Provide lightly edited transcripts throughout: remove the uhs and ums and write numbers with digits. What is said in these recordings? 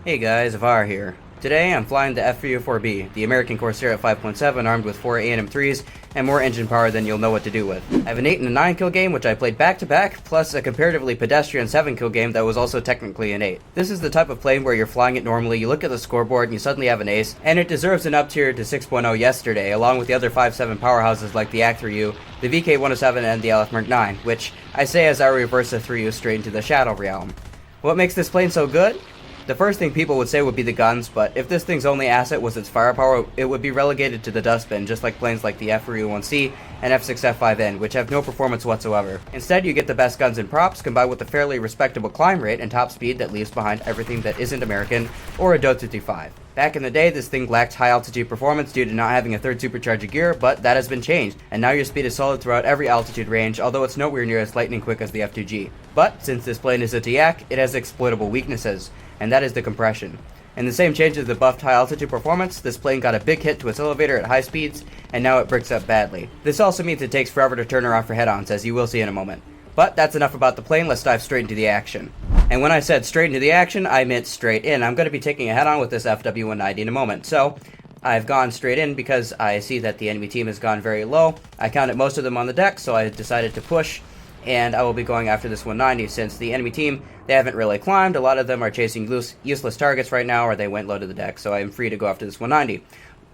Hey guys, Var here. Today I'm flying the F4U-4B, the American Corsair at 5.7, armed with 4 A&M3s and more engine power than you'll know what to do with. I have an 8 and a 9 kill game which I played back to back, plus a comparatively pedestrian 7 kill game that was also technically an 8. This is the type of plane where you're flying it normally, you look at the scoreboard and you suddenly have an ace, and it deserves an up tier to 6.0 yesterday, along with the other 5.7 powerhouses like the F4U, the VK107 and the LF Mark 9, which I say as I reverse the 3U straight into the Shadow realm. What makes this plane so good? The first thing people would say would be the guns, but if this thing's only asset was its firepower, it would be relegated to the dustbin, just like planes like the F4U-1C and F6F5N, which have no performance whatsoever. Instead, you get the best guns and props, combined with a fairly respectable climb rate and top speed that leaves behind everything that isn't American or a Do-235. Back in the day, this thing lacked high altitude performance due to not having a third supercharger gear, but that has been changed, and now your speed is solid throughout every altitude range, although it's nowhere near as lightning quick as the F2G. But, since this plane is a TIAC, it has exploitable weaknesses, and that is the compression. In the same change as the buffed high altitude performance, this plane got a big hit to its elevator at high speeds, and now it bricks up badly. This also means it takes forever to turn around for head-ons, as you will see in a moment. But that's enough about the plane, let's dive straight into the action. And when I said straight into the action, I meant straight in. I'm going to be taking a head-on with this FW-190 in a moment. So, I've gone straight in because I see that the enemy team has gone very low. I counted most of them on the deck, so I decided to push, and I will be going after this 190 since the enemy team, they haven't really climbed. A lot of them are chasing useless targets right now, or they went low to the deck, so I'm free to go after this 190.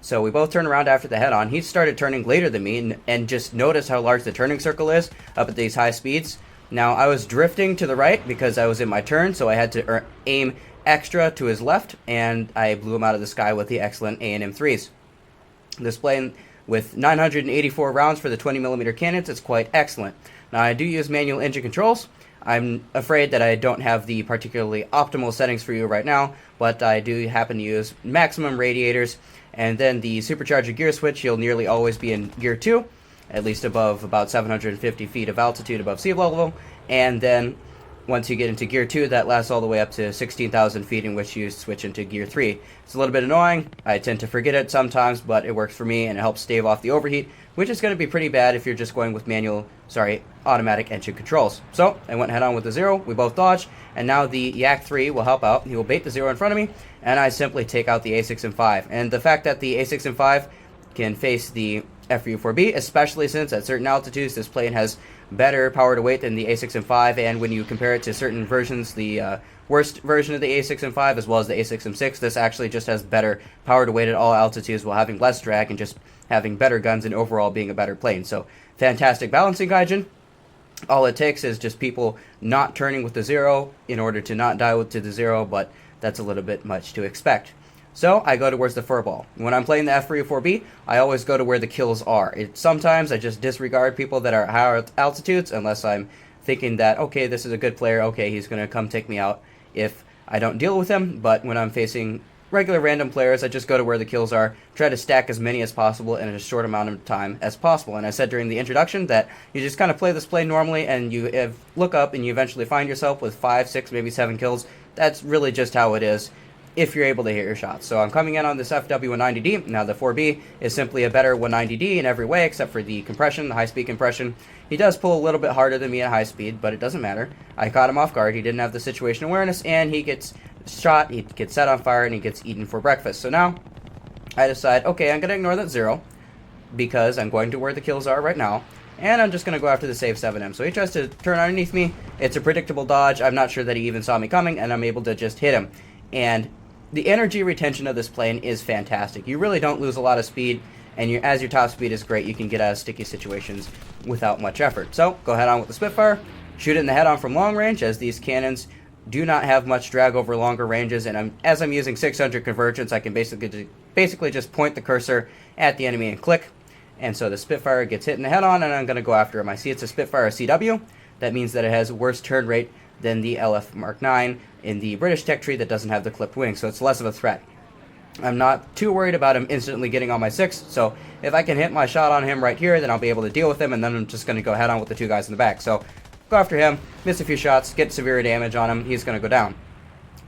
So we both turn around after the head-on. He started turning later than me, and just notice how large the turning circle is up at these high speeds. Now, I was drifting to the right because I was in my turn, so I had to aim extra to his left, and I blew him out of the sky with the excellent A&M3s. This plane, with 984 rounds for the 20mm cannons, is quite excellent. Now, I do use manual engine controls. I'm afraid that I don't have the particularly optimal settings for you right now, but I do happen to use maximum radiators, and then the supercharger gear switch, you'll nearly always be in gear 2, at least above about 750 feet of altitude above sea level, and then once you get into gear 2, that lasts all the way up to 16,000 feet, in which you switch into gear 3. It's a little bit annoying. I tend to forget it sometimes, but it works for me, and it helps stave off the overheat, which is going to be pretty bad if you're just going with automatic engine controls. So, I went head on with the 0, we both dodged, and now the Yak 3 will help out. He will bait the 0 in front of me, and I simply take out the A6 and 5. And the fact that the A6 and 5 can face the F4U-4B, especially since at certain altitudes this plane has better power to weight than the A6 and 5, and when you compare it to certain versions, the worst version of the A6 and 5 as well as the A6 and 6, this actually just has better power to weight at all altitudes while having less drag and just having better guns and overall being a better plane. So, fantastic balancing, Gaijin. All it takes is just people not turning with the 0 in order to not die to the 0, but that's a little bit much to expect. So, I go towards the furball. When I'm playing the F4U-4B, I always go to where the kills are. Sometimes I just disregard people that are at higher altitudes, unless I'm thinking that, okay, this is a good player, okay, he's going to come take me out if I don't deal with him. But when I'm facing regular random players, I just go to where the kills are, try to stack as many as possible in as short amount of time as possible. And I said during the introduction that you just kind of play this play normally, and you look up and you eventually find yourself with 5, 6, maybe 7 kills. That's really just how it is, if you're able to hit your shots. So I'm coming in on this FW-190D. Now the 4B is simply a better 190D in every way except for the compression, the high-speed compression. He does pull a little bit harder than me at high speed, but it doesn't matter. I caught him off guard, he didn't have the situation awareness, and he gets shot, he gets set on fire, and he gets eaten for breakfast. So now, I decide, okay, I'm going to ignore that 0, because I'm going to where the kills are right now, and I'm just going to go after the save 7M. So he tries to turn underneath me, it's a predictable dodge, I'm not sure that he even saw me coming, and I'm able to just hit him. And the energy retention of this plane is fantastic. You really don't lose a lot of speed, and as your top speed is great, you can get out of sticky situations without much effort. So, go head on with the Spitfire, shoot it in the head on from long range, as these cannons do not have much drag over longer ranges, and as I'm using 600 convergence, I can basically just point the cursor at the enemy and click, and so the Spitfire gets hit in the head on, and I'm going to go after him. I see it's a Spitfire CW, that means that it has worse turn rate than the LF Mark 9 in the British tech tree that doesn't have the clipped wing, so it's less of a threat. I'm not too worried about him instantly getting on my 6, so if I can hit my shot on him right here, then I'll be able to deal with him, and then I'm just going to go head on with the 2 guys in the back. So, go after him, miss a few shots, get severe damage on him, he's going to go down.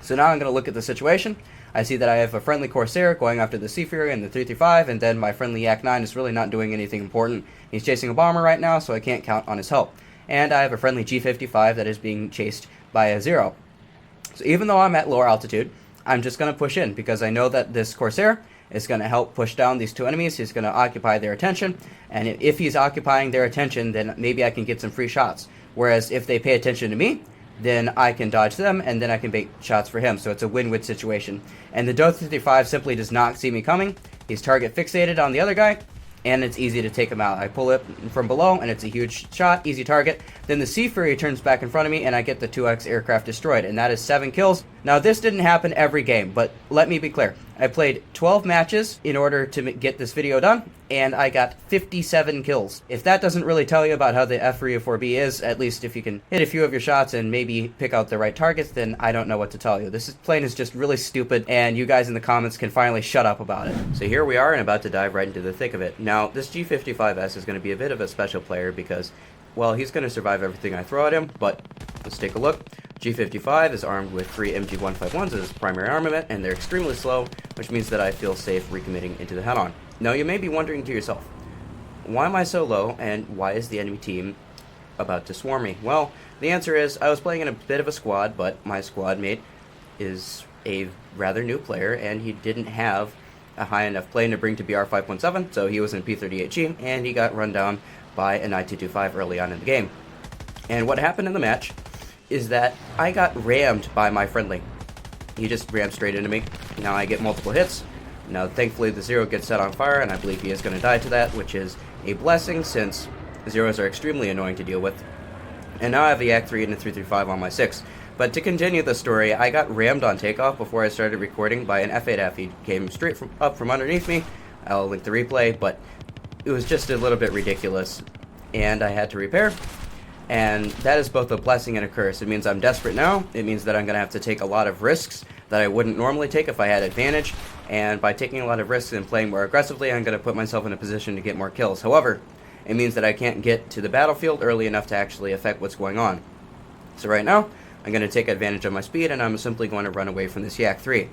So now I'm going to look at the situation. I see that I have a friendly Corsair going after the Sea Fury and the 335, and then my friendly Yak 9 is really not doing anything important. He's chasing a bomber right now, so I can't count on his help. And I have a friendly G55 that is being chased by a 0. So even though I'm at lower altitude, I'm just going to push in because I know that this Corsair is going to help push down these two enemies. He's going to occupy their attention, and if he's occupying their attention, then maybe I can get some free shots. Whereas if they pay attention to me, then I can dodge them, and then I can bait shots for him. So it's a win-win situation. And the Dota 35 simply does not see me coming. He's target fixated on the other guy, and it's easy to take him out. I pull it from below, and it's a huge shot, easy target. Then the Sea Fury turns back in front of me, and I get the 2x aircraft destroyed, and that is 7 kills. Now, this didn't happen every game, but let me be clear. I played 12 matches in order to get this video done, and I got 57 kills. If that doesn't really tell you about how the F4U-4B is, at least if you can hit a few of your shots and maybe pick out the right targets, then I don't know what to tell you. This plane is just really stupid, and you guys in the comments can finally shut up about it. So here we are, and about to dive right into the thick of it. Now, this G55S is going to be a bit of a special player because, well, he's going to survive everything I throw at him, but let's take a look. G55 is armed with 3 MG151s as his primary armament, and they're extremely slow, which means that I feel safe recommitting into the head-on. Now, you may be wondering to yourself, why am I so low, and why is the enemy team about to swarm me? Well, the answer is, I was playing in a bit of a squad, but my squad mate is a rather new player, and he didn't have a high enough plane to bring to BR 5.7, so he was in P38G, and he got run down by an I-225 early on in the game. And what happened in the match is that I got rammed by my friendly. He just rammed straight into me. Now I get multiple hits. Now thankfully the Zero gets set on fire, and I believe he is going to die to that, which is a blessing since Zeros are extremely annoying to deal with. And now I have the Yak-3 and the 335 on my 6. But to continue the story, I got rammed on takeoff before I started recording by an F8F. He came straight up from underneath me. I'll link the replay, but it was just a little bit ridiculous, and I had to repair. And that is both a blessing and a curse. It means I'm desperate now. It means that I'm going to have to take a lot of risks that I wouldn't normally take if I had advantage. And by taking a lot of risks and playing more aggressively, I'm going to put myself in a position to get more kills. However, it means that I can't get to the battlefield early enough to actually affect what's going on. So right now, I'm going to take advantage of my speed, and I'm simply going to run away from this Yak-3.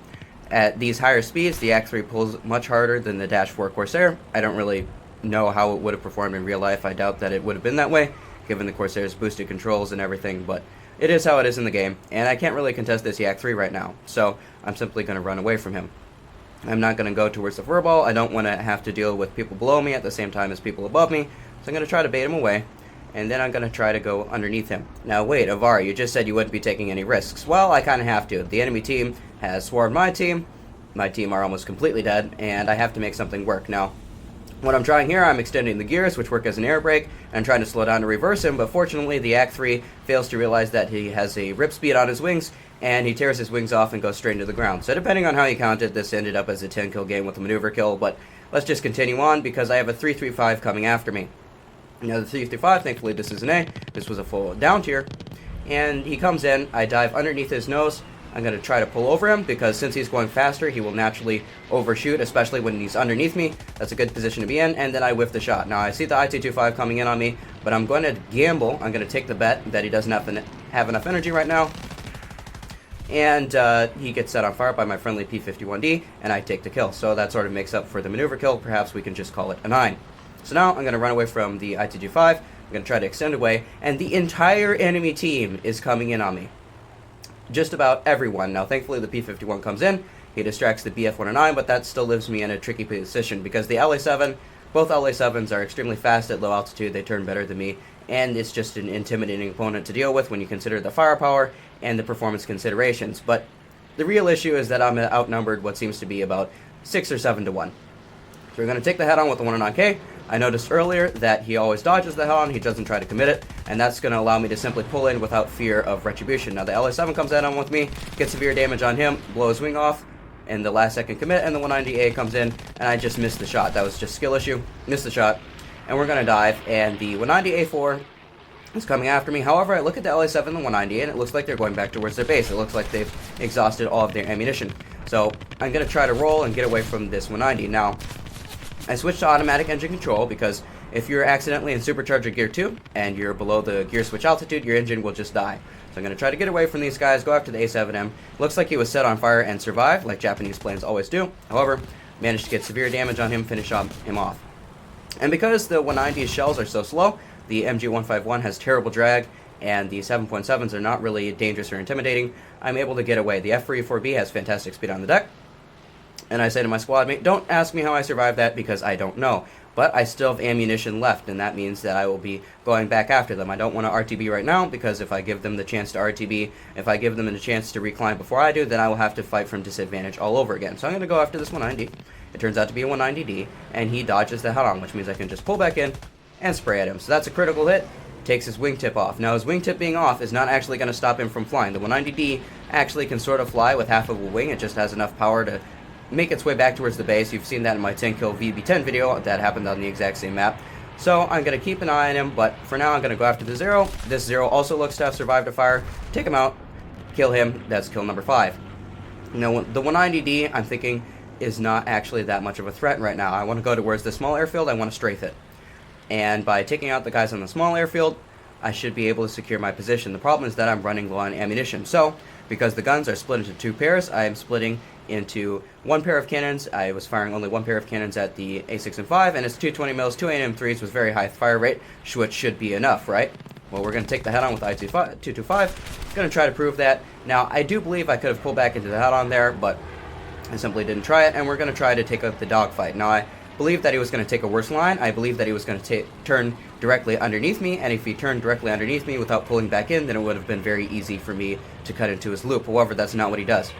At these higher speeds, the Yak-3 pulls much harder than the Dash 4 Corsair. I don't really know how it would have performed in real life. I doubt that it would have been that way, given the Corsair's boosted controls and everything, but it is how it is in the game, and I can't really contest this Yak-3 right now, so I'm simply going to run away from him. I'm not going to go towards the furball. I don't want to have to deal with people below me at the same time as people above me, so I'm going to try to bait him away, and then I'm going to try to go underneath him. Now wait, Avar, you just said you wouldn't be taking any risks. Well, I kind of have to. The enemy team has swarmed my team are almost completely dead, and I have to make something work. Now, what I'm trying here, I'm extending the gears, which work as an air brake, and trying to slow down to reverse him, but fortunately the Yak-3 fails to realize that he has a rip speed on his wings, and he tears his wings off and goes straight into the ground. So depending on how you count it, this ended up as a 10 kill game with a maneuver kill, but let's just continue on because I have a 335 coming after me. Now the 335, thankfully this is an A, this was a full down tier, and he comes in, I dive underneath his nose. I'm going to try to pull over him because since he's going faster, he will naturally overshoot, especially when he's underneath me. That's a good position to be in, and then I whiff the shot. Now, I see the I-225 coming in on me, but I'm going to gamble. I'm going to take the bet that he doesn't have enough energy right now, and he gets set on fire by my friendly P-51D, and I take the kill. So that sort of makes up for the maneuver kill. Perhaps we can just call it a 9. So now I'm going to run away from the I-225. I'm going to try to extend away, and the entire enemy team is coming in on me. Just about everyone. Now, thankfully, the P-51 comes in. He distracts the BF-109, but that still leaves me in a tricky position because the LA-7, both LA-7s are extremely fast at low altitude. They turn better than me, and it's just an intimidating opponent to deal with when you consider the firepower and the performance considerations. But the real issue is that I'm outnumbered what seems to be about 6 or 7 to 1. So we're going to take the head-on with the 109K. I noticed earlier that he always dodges the head-on, he doesn't try to commit it, and that's going to allow me to simply pull in without fear of retribution. Now the LA-7 comes head-on with me, gets severe damage on him, blow his wing off, and the last second commit, and the 190A comes in, and I just missed the shot. That was just skill issue, missed the shot, and we're going to dive, and the 190A4 is coming after me. However, I look at the LA-7 and the 190A, and it looks like they're going back towards their base. It looks like they've exhausted all of their ammunition. So I'm going to try to roll and get away from this 190. Now, I switched to automatic engine control because if you're accidentally in supercharger gear 2 and you're below the gear switch altitude, your engine will just die. So I'm going to try to get away from these guys, go after the A7M. Looks like he was set on fire and survived, like Japanese planes always do. However, managed to get severe damage on him, finish him off. And because the 190's shells are so slow, the MG151 has terrible drag, and the 7.7s are not really dangerous or intimidating, I'm able to get away. The F4U-4B has fantastic speed on the deck, and I say to my squad mate, don't ask me how I survived that because I don't know. But I still have ammunition left, and that means that I will be going back after them. I don't want to RTB right now, because if I give them the chance to RTB, if I give them the chance to reclimb before I do, then I will have to fight from disadvantage all over again. So I'm going to go after this 190. It turns out to be a 190D, and he dodges the head-on, which means I can just pull back in and spray at him. So that's a critical hit. Takes his wingtip off. Now, his wingtip being off is not actually going to stop him from flying. The 190D actually can sort of fly with half of a wing. It just has enough power to make its way back towards the base. You've seen that in my 10-kill VB10 video. That happened on the exact same map. So I'm going to keep an eye on him, but for now I'm going to go after the Zero. This Zero also looks to have survived a fire. Take him out. Kill him. That's kill number 5. Now, the 190D, I'm thinking, is not actually that much of a threat right now. I want to go towards the small airfield. I want to strafe it. And by taking out the guys on the small airfield, I should be able to secure my position. The problem is that I'm running low on ammunition. So, because the guns are split into 2 pairs, I am splitting into 1 pair of cannons. I was firing only 1 pair of cannons at the A6 and 5, and it's 220 mils, 2 ANM3s with very high fire rate, which should be enough, right? Well, we're going to take the head-on with I-225. Going to try to prove that. Now, I do believe I could have pulled back into the head-on there, but I simply didn't try it, and we're going to try to take up the dogfight. Now, I believe that he was going to take a worse line. I believe that he was going to turn directly underneath me, and if he turned directly underneath me without pulling back in, then it would have been very easy for me to cut into his loop. However, that's not what he does.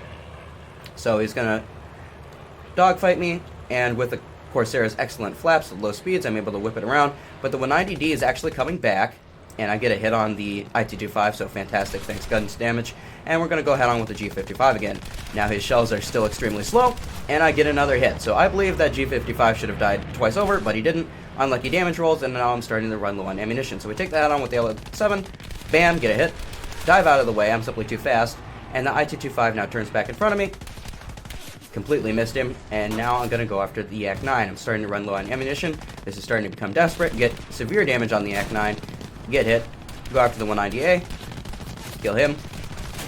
So he's going to dogfight me, and with the Corsair's excellent flaps at low speeds, I'm able to whip it around. But the 190D is actually coming back, and I get a hit on the IT-25, so fantastic, thanks guns damage. And we're going to go head on with the G55 again. Now his shells are still extremely slow, and I get another hit. So I believe that G55 should have died twice over, but he didn't. Unlucky damage rolls, and now I'm starting to run low on ammunition. So we take the head on with the L7, bam, get a hit, dive out of the way, I'm simply too fast, and the IT-25 now turns back in front of me. Completely missed him, and now I'm going to go after the Yak-9. I'm starting to run low on ammunition. This is starting to become desperate. Get severe damage on the Yak-9. Get hit. Go after the 190A. Kill him.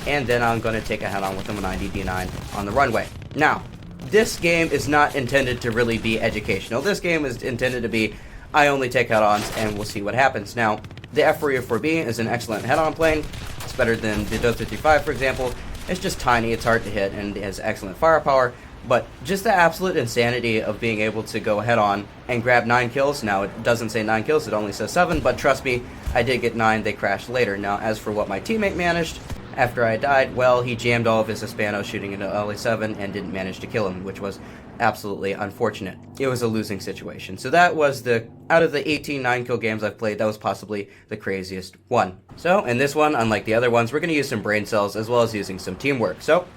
And then I'm going to take a head-on with the 190D9 on the runway. Now, this game is not intended to really be educational. This game is intended to be, I only take head-ons, and we'll see what happens. Now, the F4U-4B is an excellent head-on plane. It's better than the Do-55, for example. It's just tiny, it's hard to hit, and it has excellent firepower, but just the absolute insanity of being able to go head-on and grab 9 kills. Now, it doesn't say 9 kills, it only says 7, but trust me, I did get 9, they crashed later. Now, as for what my teammate managed after I died, well, he jammed all of his Hispanos shooting into LA7 and didn't manage to kill him, which was absolutely unfortunate. It was a losing situation. So that was out of the 18 9-kill games I've played, that was possibly the craziest one. So, in this one, unlike the other ones, we're going to use some brain cells as well as using some teamwork. So,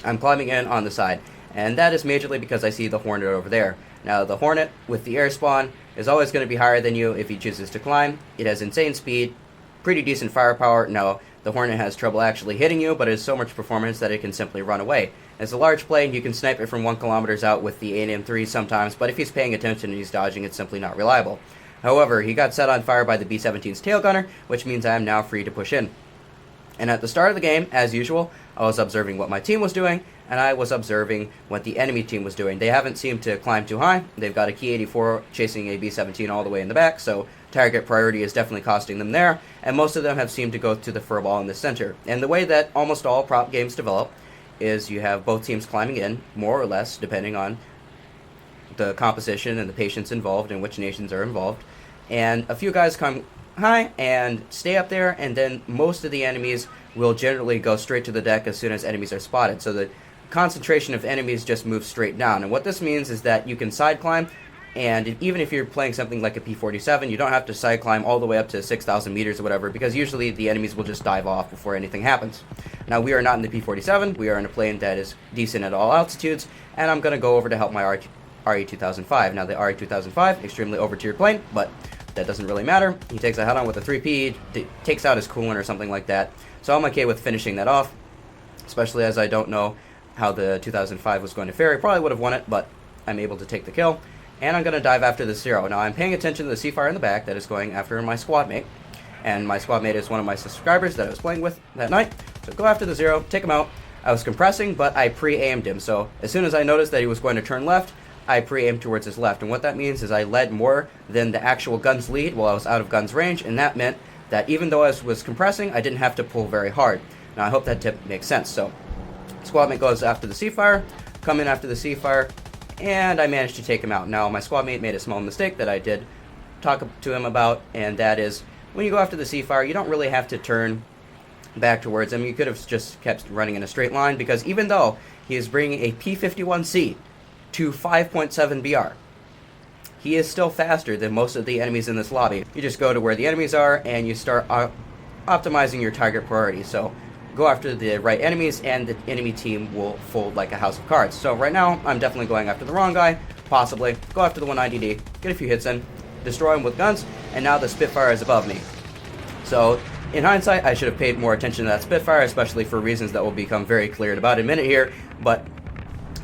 I'm climbing in on the side, and that is majorly because I see the Hornet over there. Now, the Hornet, with the air spawn, is always going to be higher than you if he chooses to climb. It has insane speed, pretty decent firepower. Now, the Hornet has trouble actually hitting you, but it has so much performance that it can simply run away. As a large plane, you can snipe it from 1 kilometers out with the ANM3 sometimes, but if he's paying attention and he's dodging, it's simply not reliable. However, he got set on fire by the B-17's tail gunner, which means I am now free to push in. And at the start of the game, as usual, I was observing what my team was doing, and I was observing what the enemy team was doing. They haven't seemed to climb too high. They've got a Key 84 chasing a B-17 all the way in the back, so target priority is definitely costing them there, and most of them have seemed to go to the furball in the center. And the way that almost all prop games develop is you have both teams climbing in, more or less, depending on the composition and the patience involved and which nations are involved. And a few guys come high and stay up there, and then most of the enemies will generally go straight to the deck as soon as enemies are spotted. So the concentration of enemies just moves straight down. And what this means is that you can side climb, and even if you're playing something like a P-47, you don't have to side climb all the way up to 6,000 meters or whatever, because usually the enemies will just dive off before anything happens. Now, we are not in the P-47, we are in a plane that is decent at all altitudes, and I'm going to go over to help my RE-2005. Now, the RE-2005, extremely over-tiered plane, but that doesn't really matter. He takes a head-on with a 3P, takes out his coolant or something like that, so I'm okay with finishing that off, especially as I don't know how the 2005 was going to fare. I probably would have won it, but I'm able to take the kill. And I'm going to dive after the Zero. Now, I'm paying attention to the C-Fire in the back that is going after my squad mate. And my squad mate is one of my subscribers that I was playing with that night. So go after the Zero, take him out. I was compressing, but I pre-aimed him. So as soon as I noticed that he was going to turn left, I pre-aimed towards his left. And what that means is I led more than the actual gun's lead while I was out of gun's range. And that meant that even though I was compressing, I didn't have to pull very hard. Now I hope that tip makes sense. So squad mate goes after the C-Fire, come in after the C-Fire, and I managed to take him out. Now my squad mate made a small mistake that I did talk to him about, and that is when you go after the C-Fire, you don't really have to turn back towards him. You could have just kept running in a straight line, because even though he is bringing a P51C to 5.7 BR, he is still faster than most of the enemies in this lobby. You just go to where the enemies are and you start optimizing your target priority. So go after the right enemies and the enemy team will fold like a house of cards. So right now I'm definitely going after the wrong guy, possibly. Go after the 190D, get a few hits in, destroy him with guns, and now the Spitfire is above me. So in hindsight, I should have paid more attention to that Spitfire, especially for reasons that will become very clear in about a minute here, but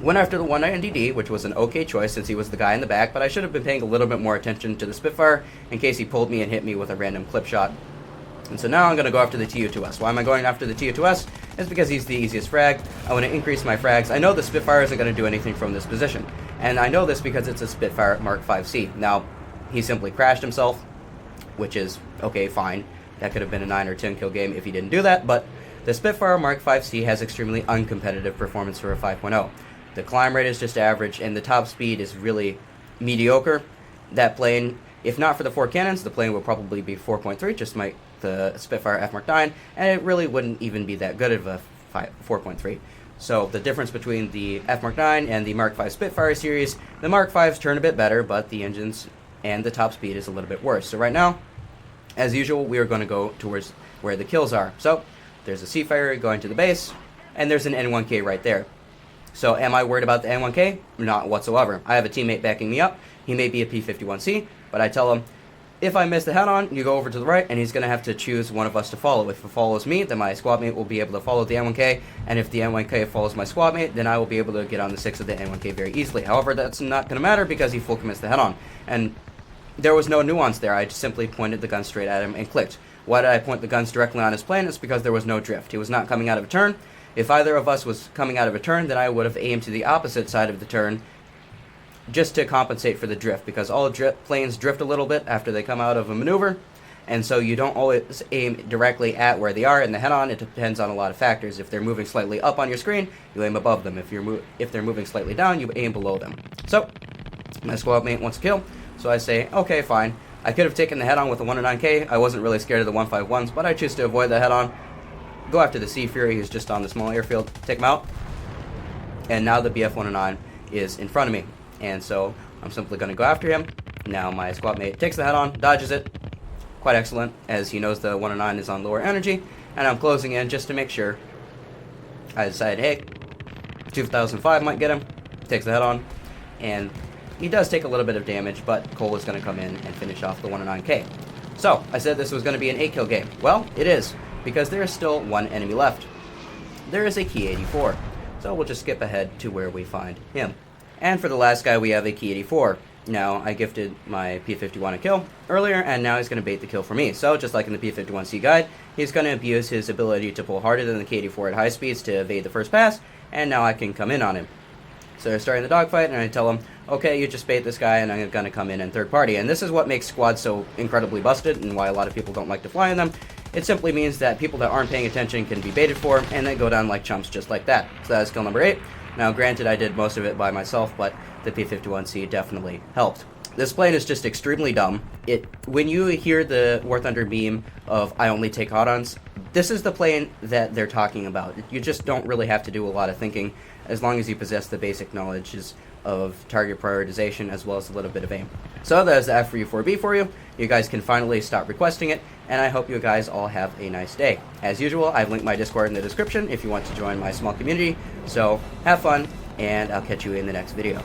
went after the 190D, which was an okay choice since he was the guy in the back, but I should have been paying a little bit more attention to the Spitfire in case he pulled me and hit me with a random clip shot. And so now I'm going to go after the TU2S. Why am I going after the TU2S? It's because he's the easiest frag. I want to increase my frags. I know the Spitfire isn't going to do anything from this position, and I know this because it's a Spitfire Mark 5C. Now, he simply crashed himself, which is okay, fine. That could have been a 9 or 10 kill game if he didn't do that, but the Spitfire Mark 5C has extremely uncompetitive performance for a 5.0. The climb rate is just average, and the top speed is really mediocre. That plane, if not for the 4 cannons, the plane would probably be 4.3, just like the Spitfire F Mark 9, and it really wouldn't even be that good of a 4.3. So the difference between the F Mark 9 and the Mark 5 Spitfire series, the Mark 5s turn a bit better, but the engines and the top speed is a little bit worse. So right now, as usual, we are going to go towards where the kills are. So there's a Seafarer going to the base, and there's an N1K right there. So am I worried about the N1K? Not whatsoever. I have a teammate backing me up. He may be a P51C, but I tell him, if I miss the head-on, you go over to the right, and he's going to have to choose one of us to follow. If it follows me, then my squad mate will be able to follow the N1K, and if the N1K follows my squad mate, then I will be able to get on the 6 of the N1K very easily. However, that's not going to matter because he full commits the head-on. And there was no nuance there. I just simply pointed the gun straight at him and clicked. Why did I point the guns directly on his plane? It's because there was no drift. He was not coming out of a turn. If either of us was coming out of a turn, then I would have aimed to the opposite side of the turn just to compensate for the drift, because all planes drift a little bit after they come out of a maneuver, and so you don't always aim directly at where they are in the head-on. It depends on a lot of factors. If they're moving slightly up on your screen, you aim above them. If they're moving slightly down, you aim below them. So my squad mate wants to kill, so I say, okay, fine. I could have taken the head-on with the 109K. I wasn't really scared of the 151s, but I choose to avoid the head-on. Go after the Sea Fury, who's just on the small airfield, take him out, and now the BF-109 is in front of me, and so I'm simply going to go after him. Now my squad mate takes the head-on, dodges it, quite excellent, as he knows the 109 is on lower energy, and I'm closing in just to make sure. I decide, hey, 2005 might get him, takes the head-on, and he does take a little bit of damage, but Cole is going to come in and finish off the 109K. So, I said this was going to be an 8-kill game. Well, it is, because there is still one enemy left. There is a Key 84, so we'll just skip ahead to where we find him. And for the last guy, we have a Key 84. Now, I gifted my P51 a kill earlier, and now he's going to bait the kill for me. So, just like in the P51C guide, he's going to abuse his ability to pull harder than the K84 at high speeds to evade the first pass, and now I can come in on him. So they're starting the dogfight, and I tell him, okay, you just bait this guy, and I'm going to come in third party. And this is what makes squads so incredibly busted, and why a lot of people don't like to fly in them. It simply means that people that aren't paying attention can be baited for, and they go down like chumps just like that. So that's kill number 8. Now, granted, I did most of it by myself, but the P51C definitely helped. This plane is just extremely dumb. When you hear the War Thunder meme of I only take hot-ons, this is the plane that they're talking about. You just don't really have to do a lot of thinking as long as you possess the basic knowledges of target prioritization as well as a little bit of aim. So that is the F4U-4B for you. You guys can finally stop requesting it, and I hope you guys all have a nice day. As usual, I've linked my Discord in the description if you want to join my small community. So have fun, and I'll catch you in the next video.